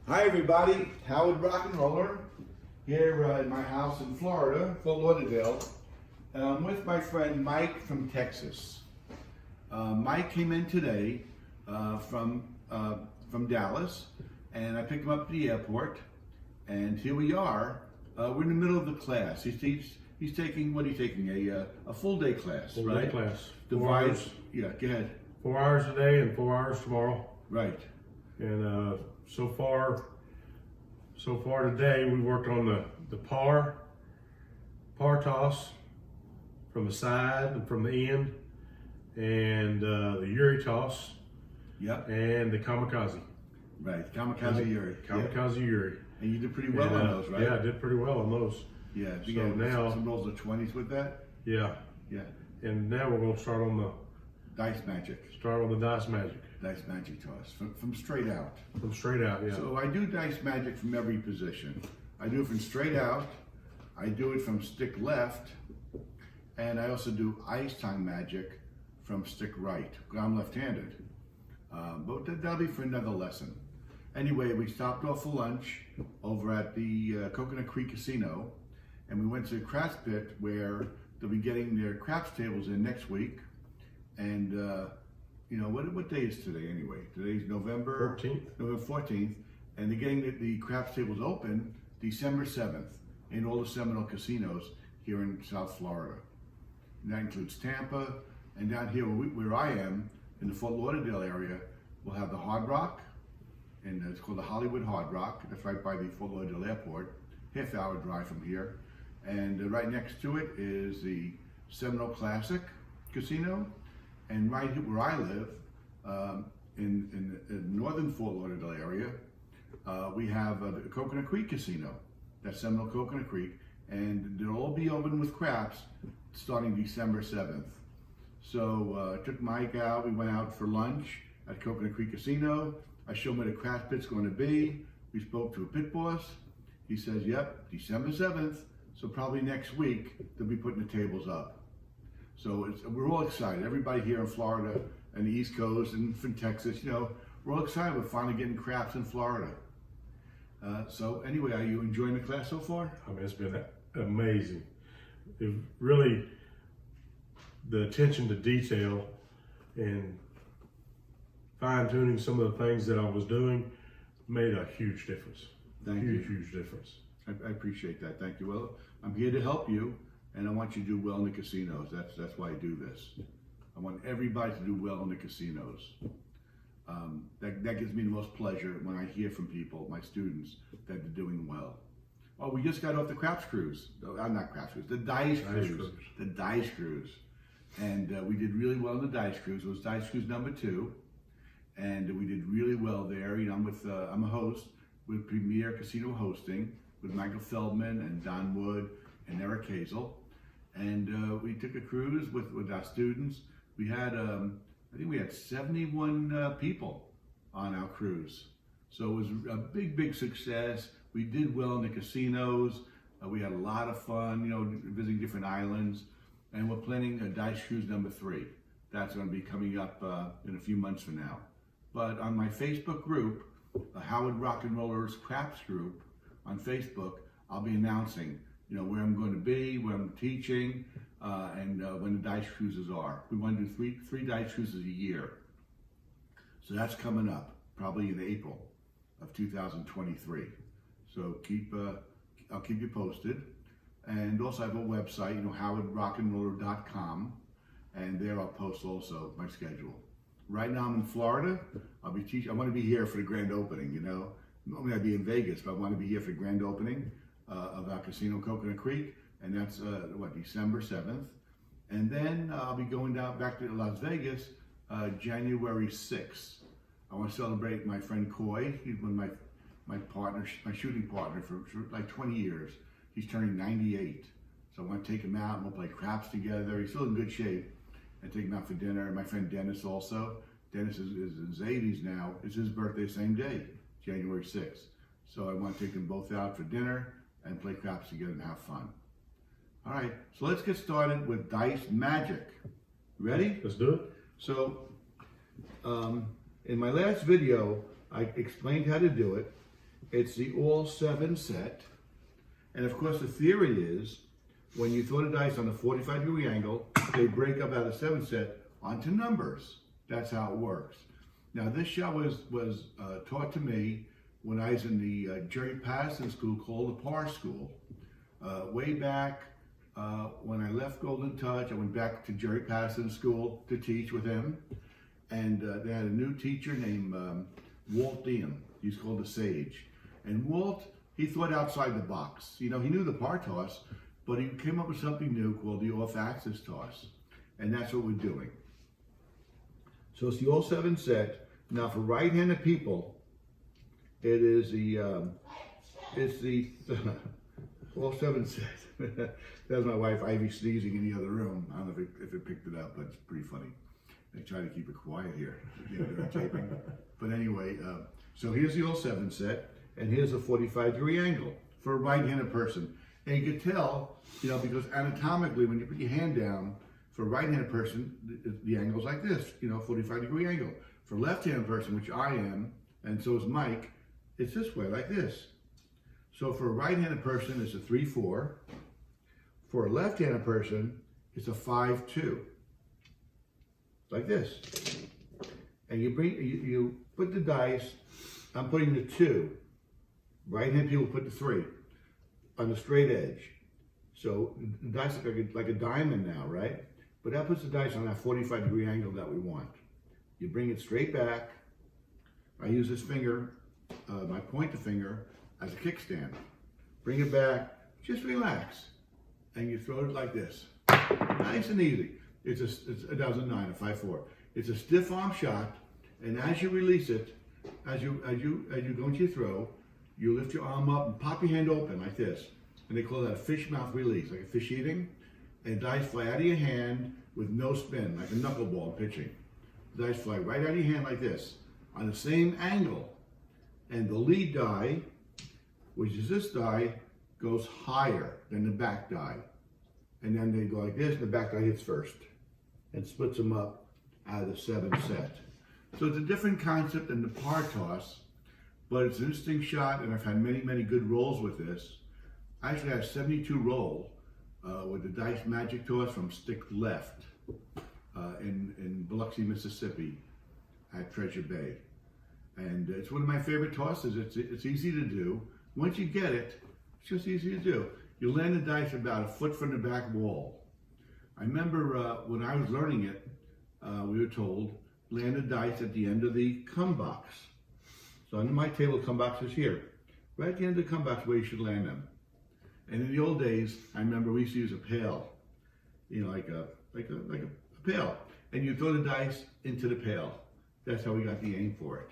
Hi everybody, Howard Rock and Roller here in my house in Florida, Fort Lauderdale. And I'm with my friend Mike from Texas. Mike came in today from Dallas, and I picked him up at the airport. And here we are. We're in the middle of the class. He's taking, what are you taking? A full day class, Full right? day class. Divides. Yeah, go ahead. 4 hours a day and 4 hours tomorrow. Right. And so far today we worked on the par toss from the side and from the end, and the Yuri toss. Yep. And the kamikaze. Right. Kamikaze Yuri. Kamikaze Yuri. And you did pretty well on those, right? Yeah, I did pretty well on those. Yeah. So You got now some rolls of 20s with that. Yeah. Yeah. And now we're gonna start on the Dice Magic. Dice Magic. Dice Magic toss from straight out. From straight out, yeah. So I do Dice Magic from every position. I do it from straight out. I do it from stick left, and I also do Ice Time Magic from stick right. I'm left-handed, but that'll be for another lesson. Anyway, we stopped off for lunch over at the Coconut Creek Casino, and we went to the craps pit where they'll be getting their craps tables in next week. And you know, what day is today anyway? Today's November 14th. November 14th, and they're getting the craps tables open December 7th in all the Seminole casinos here in South Florida. And that includes Tampa, and down here where I am, in the Fort Lauderdale area, we'll have the Hard Rock, and it's called the Hollywood Hard Rock. That's right by the Fort Lauderdale Airport, half-hour drive from here. And right next to it is the Seminole Classic Casino. And right here where I live, in the northern Fort Lauderdale area, we have the Coconut Creek Casino. That's Seminole Coconut Creek. And they'll all be open with craps starting December 7th. So I took Mike out. We went out for lunch at Coconut Creek Casino. I showed him where the craps pit's going to be. We spoke to a pit boss. He says, yep, December 7th. So probably next week, they'll be putting the tables up. So we're all excited. Everybody here in Florida and the East Coast and from Texas, you know, we're all excited. We're finally getting craps in Florida. So anyway, are you enjoying the class so far? I mean, it's been amazing. It really, the attention to detail and fine-tuning some of the things that I was doing made a huge difference. Huge difference. I appreciate that. Thank you. Well, I'm here to help you, and I want you to do well in the casinos. That's why I do this. I want everybody to do well in the casinos. That gives me the most pleasure when I hear from people, my students, that they're doing well. Oh, we just got off the craps cruise. Not craps cruise, the dice cruise. The dice cruise. And we did really well in the dice cruise. It was dice cruise number 2. And we did really well there. You know, I'm a host with Premier Casino Hosting with Michael Feldman and Don Wood and Eric Hazel. And we took a cruise with our students. We had, I think we had 71 people on our cruise. So it was a big success. We did well in the casinos. We had a lot of fun, you know, visiting different islands. And we're planning a dice cruise number 3. That's going to be coming up in a few months from now. But on my Facebook group, the Howard Rock and Rollers Craps group on Facebook, I'll be announcing, you know, where I'm going to be, where I'm teaching, and when the dice cruises are. We want to do three dice cruises a year. So that's coming up, probably in April of 2023. So I'll keep you posted. And also I have a website, you know, howardrockandroller.com, and there I'll post also my schedule. Right now I'm in Florida. I'll be teaching. I want to be here for the grand opening, you know. Normally I'd be in Vegas, but I want to be here for the grand opening of our casino, Coconut Creek, and that's December 7th. And then I'll be going back to Las Vegas January 6th. I want to celebrate my friend Coy. He's one of my partners, my shooting partner for like 20 years. He's turning 98. So I want to take him out and we'll play craps together. He's still in good shape. And take him out for dinner. My friend Dennis also. Dennis is in his 80s now. It's his birthday same day, January 6th. So I want to take them both out for dinner and play craps together and have fun. All right, so let's get started with Dice Magic. Ready? Let's do it. So in my last video, I explained how to do it. It's the all 7 set. And of course the theory is, when you throw the dice on a 45-degree angle, they break up out of 7 set onto numbers. That's how it works. Now this shot was taught to me when I was in the Jerry Patterson school called the Parr School. Way back when I left Golden Touch, I went back to Jerry Patterson school to teach with him. And they had a new teacher named Walt Dean. He's called the Sage. And Walt, he thought outside the box. You know, he knew the par toss, but he came up with something new called the off-axis toss. And that's what we're doing. So it's the all 7 set. Now for right-handed people, it is the all 7 set. That's my wife Ivy sneezing in the other room. I don't know if it picked it up, but it's pretty funny. I try to keep it quiet here, you know, during taping. But anyway, so here's the all 7 set, and here's a 45-degree angle for a right-handed person. And you can tell, you know, because anatomically, when you put your hand down, for a right-handed person, the angle's like this, you know, 45-degree angle. For a left-handed person, which I am, and so is Mike, it's this way, like this. So for a right-handed person, it's a 3-4. For a left-handed person, it's a 5-2. Like this. And you put the dice, I'm putting the 2. Right-handed people put the 3 on the straight edge. So the dice look like a diamond now, right? But that puts the dice on that 45-degree angle that we want. You bring it straight back. I use this finger, my pointer finger, as a kickstand. Bring it back, just relax. And you throw it like this. Nice and easy. That was a 9, a 5-4. It's a stiff arm shot, and as you release it, as you go into your throw, you lift your arm up and pop your hand open like this. And they call that a fish mouth release, like a fish eating. And dice fly out of your hand with no spin, like a knuckleball pitching. The dice fly right out of your hand like this, on the same angle. And the lead die, which is this die, goes higher than the back die. And then they go like this, and the back die hits first. And splits them up out of the 7 set. So it's a different concept than the par toss, but it's an interesting shot, and I've had many, many good rolls with this. I actually had a 72 roll with the Dice Magic toss from Stick Left in Biloxi, Mississippi at Treasure Bay. And it's one of my favorite tosses. It's easy to do. Once you get it, it's just easy to do. You land the dice about a foot from the back wall. I remember when I was learning it, we were told, land the dice at the end of the come box. So under my table, come box is here. Right at the end of the come box where you should land them. And in the old days, I remember we used to use a pail, you know, like a pail. And you throw the dice into the pail. That's how we got the aim for it.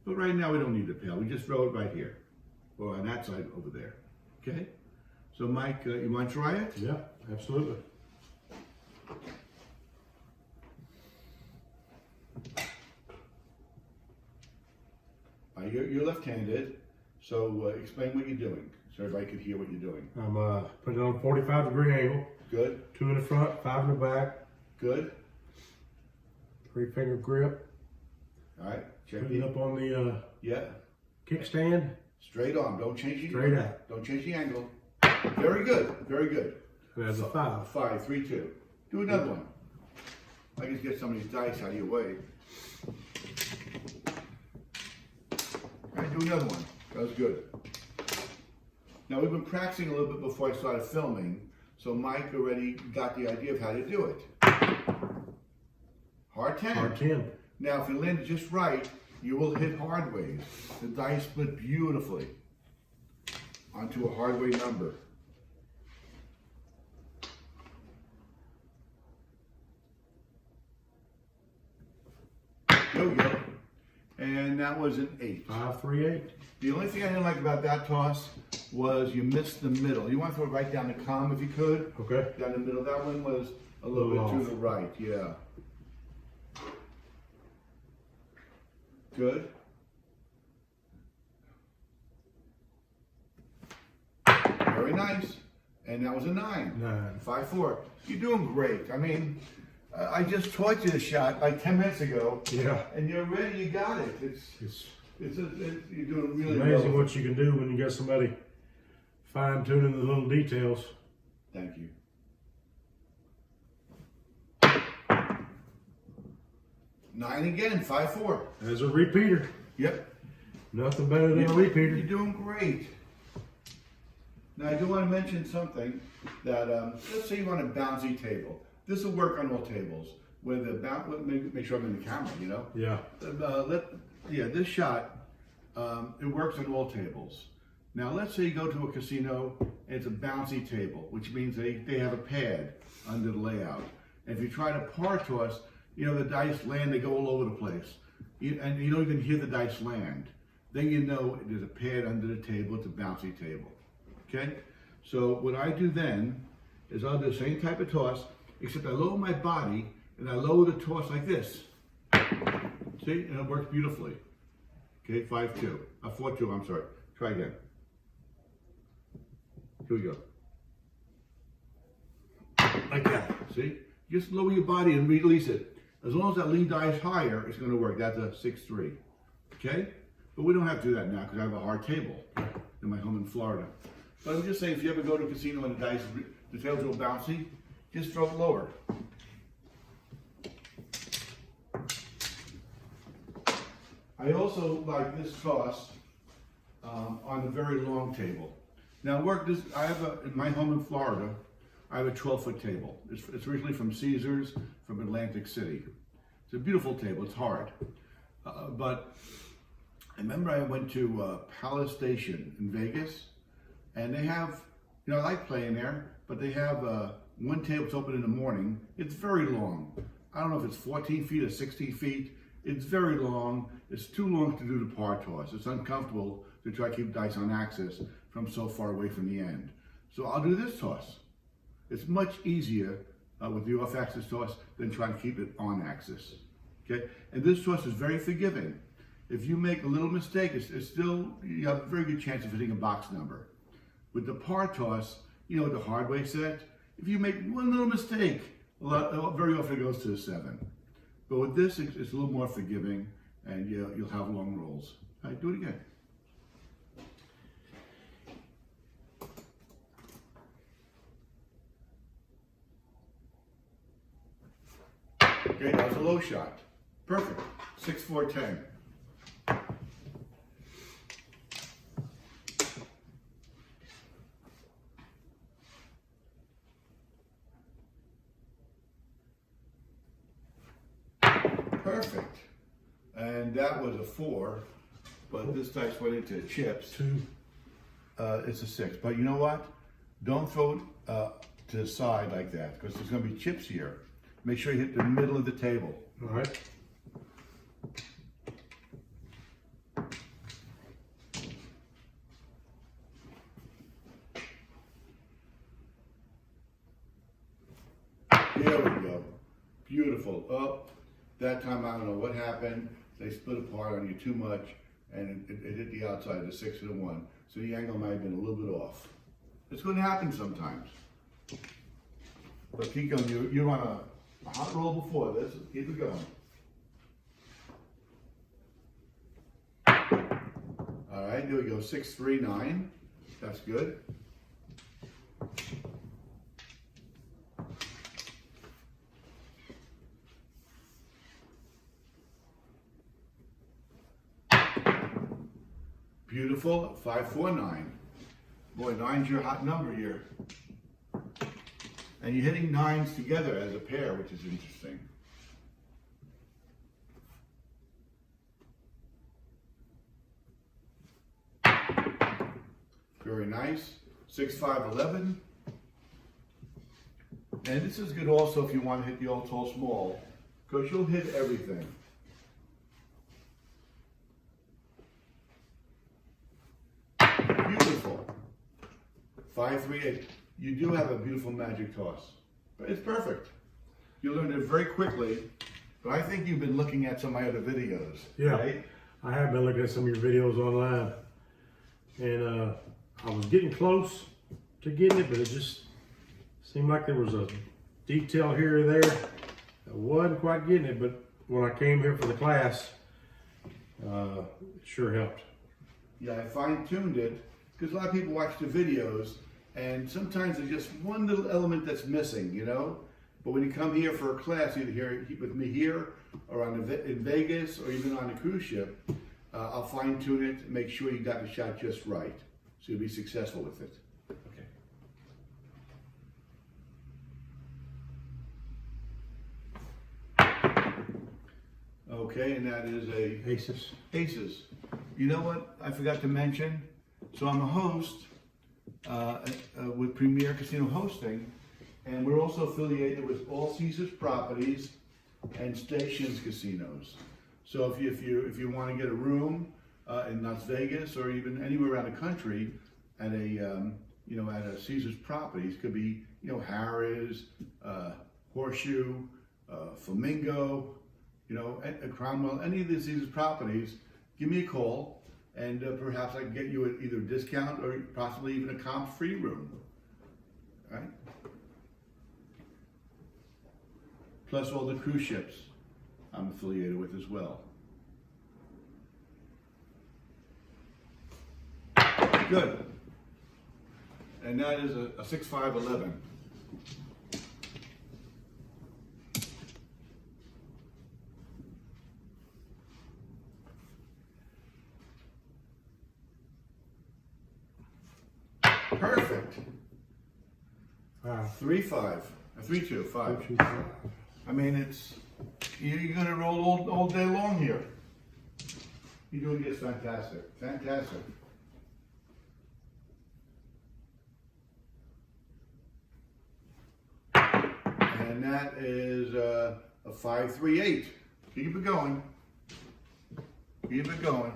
But right now we don't need the pail. We just throw it right here, or on that side over there. Okay? So Mike, you want to try it? Yeah, absolutely. You're left-handed, so explain what you're doing, so everybody can hear what you're doing. I'm putting it on a 45-degree angle. Good. 2 in the front, 5 in the back. Good. 3-finger grip. All right. Check Putting it up on the kickstand. Straight on. Don't change the Straight out. Don't change the angle. Very good. Very good. That's a 5. 5, 3, 2. Do another one. I just get some of these dice out of your way. All right, do another one. That was good. Now we've been practicing a little bit before I started filming, so Mike already got the idea of how to do it. Hard 10. Hard 10. Now if you land it just right, you will hit hard ways. The dice split beautifully onto a hard way number. There we go. And that was an 8. 5, 3, 8. The only thing I didn't like about that toss was you missed the middle. You want to throw it right down the com if you could. Okay. Down the middle. That one was a little bit to the right. Yeah. Good. Very nice. And that was a 9. 9. 5, 4. You're doing great. I mean, I just taught you the shot like 10 minutes ago. Yeah. And you're ready. You got it. It's You're doing really Amazing well. what you can do when you got somebody fine tuning the little details. Thank you. Nine again, 5-4. As a repeater, Yep. nothing better than a repeater. You're doing great. Now I do want to mention something that let's say you want a bouncy table. This will work on all tables. With the make sure I'm in the camera. You know. Yeah. This shot it works on all tables. Now let's say you go to a casino and it's a bouncy table, which means they have a pad under the layout. And if you try to par toss, you know, the dice land, they go all over the place. And you don't even hear the dice land. Then you know there's a pad under the table, it's a bouncy table. Okay? So what I do then is I'll do the same type of toss, except I lower my body and I lower the toss like this. See? And it works beautifully. Okay, 5-2. 4-2, I'm sorry. Try again. Here we go. Like that. See? Just lower your body and release it. As long as that lead die is higher, it's going to work. That's a 6-3. Okay? But we don't have to do that now because I have a hard table in my home in Florida. But I'm just saying, if you ever go to a casino and the tables are bouncy, just throw it lower. I also like this toss on a very long table. Now I have in my home in Florida, I have a 12-foot table. It's originally from Caesars, from Atlantic City. It's a beautiful table, it's hard. But I remember I went to Palace Station in Vegas, and they have, you know, I like playing there, but they have one table that's open in the morning. It's very long. I don't know if it's 14 feet or 16 feet. It's very long. It's too long to do the par toss. It's uncomfortable to try to keep dice on axis from so far away from the end. So I'll do this toss. It's much easier with the off-axis toss than trying to keep it on axis. Okay, and this toss is very forgiving. If you make a little mistake, it's still, you have a very good chance of hitting a box number. With the par toss, you know what the hard way set? If you make one little mistake, very often it goes to a 7. But with this, it's a little more forgiving, and you'll have long rolls. All right, do it again. Okay, that was a low shot. Perfect. 6-4-10. Perfect. And that was a 4, but this dice went into chips. 2. It's a 6. But you know what? Don't throw it to the side like that, because there's going to be chips here. Make sure you hit the middle of the table. All right. There we go. Beautiful. Oh, that time I don't know what happened. They split apart on you too much, and it hit the outside, the 6 and the 1. So the angle might have been a little bit off. It's going to happen sometimes. But keep going. You're on a hot roll before this. Keep it going. All right, there we go. 6-3-9. That's good. Beautiful. 5-4-9. Boy, 9's your hot number here. And you're hitting 9s together as a pair, which is interesting. Very nice. 6-5-11. And this is good also if you want to hit the old tall small, because you'll hit everything. Beautiful. 5-3-8. You do have a beautiful magic toss. But it's perfect. You learned it very quickly, but I think you've been looking at some of my other videos. Yeah, right? I have been looking at some of your videos online, and I was getting close to getting it, but it just seemed like there was a detail here or there. I wasn't quite getting it, but when I came here for the class, it sure helped. Yeah, I fine-tuned it because a lot of people watch the videos and sometimes there's just one little element that's missing, you know? But when you come here for a class, either here with me here or in Vegas or even on a cruise ship, I'll fine-tune it and make sure you got the shot just right. So you'll be successful with it. Okay, and that is a Aces. Aces. You know what I forgot to mention? So I'm a host with Premier Casino Hosting, and we're also affiliated with All Caesars Properties and Stations Casinos. So if you want to get a room in Las Vegas or even anywhere around the country at a at a Caesars Properties, could be Harrah's, Horseshoe, Flamingo, at Cromwell, any of these Caesars Properties, give me a call, and perhaps I can get you either a discount or possibly even a comp-free room. All right? Plus all the cruise ships I'm affiliated with as well. Good. And that is a 6511. Perfect. 3-5, 3-2, 5. I mean, you're gonna roll all day long here. You're doing this fantastic, fantastic. And that is a 5-3-8. Keep it going. Keep it going.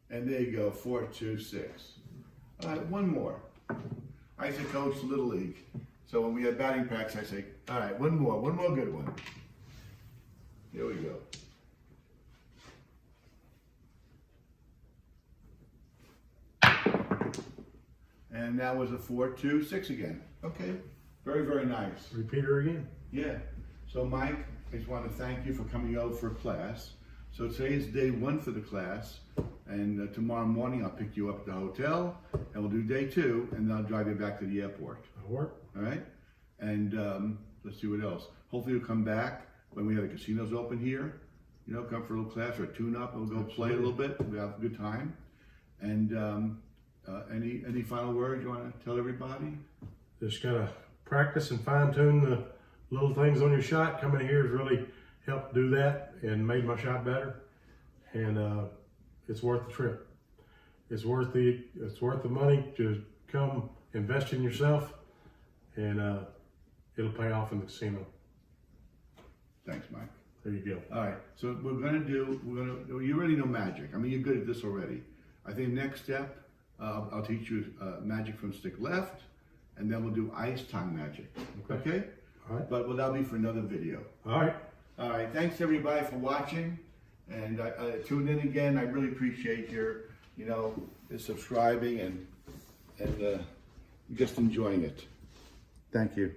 And there you go, 4-2-6. All right, one more. I used to coach Little League. So when we had batting practice, I say, all right, one more good one. Here we go. And that was a 4-2-6 again. Okay, very, very nice. Repeater again. Yeah. So Mike, I just want to thank you for coming out for class. So today is day 1 for the class, and tomorrow morning I'll pick you up at the hotel, and we'll do day 2, and then I'll drive you back to the airport. That'll work. All right? And let's see what else. Hopefully you'll come back when we have the casinos open here. Come for a little class or a tune-up, and we'll go play a little bit. We'll have a good time. And any final words you want to tell everybody? Just gotta practice and fine-tune the little things on your shot. Coming here has really helped do that and made my shot better, and it's worth the trip. It's worth the money to come invest in yourself, and it'll pay off in the casino. Thanks, Mike. There you go. All right, so you already know magic. I mean, you're good at this already. I think next step, I'll teach you magic from stick left, and then we'll do ice time magic. Okay? All right. But that'll be for another video. All right. All right, thanks everybody for watching, and tune in again. I really appreciate your, subscribing and just enjoying it. Thank you.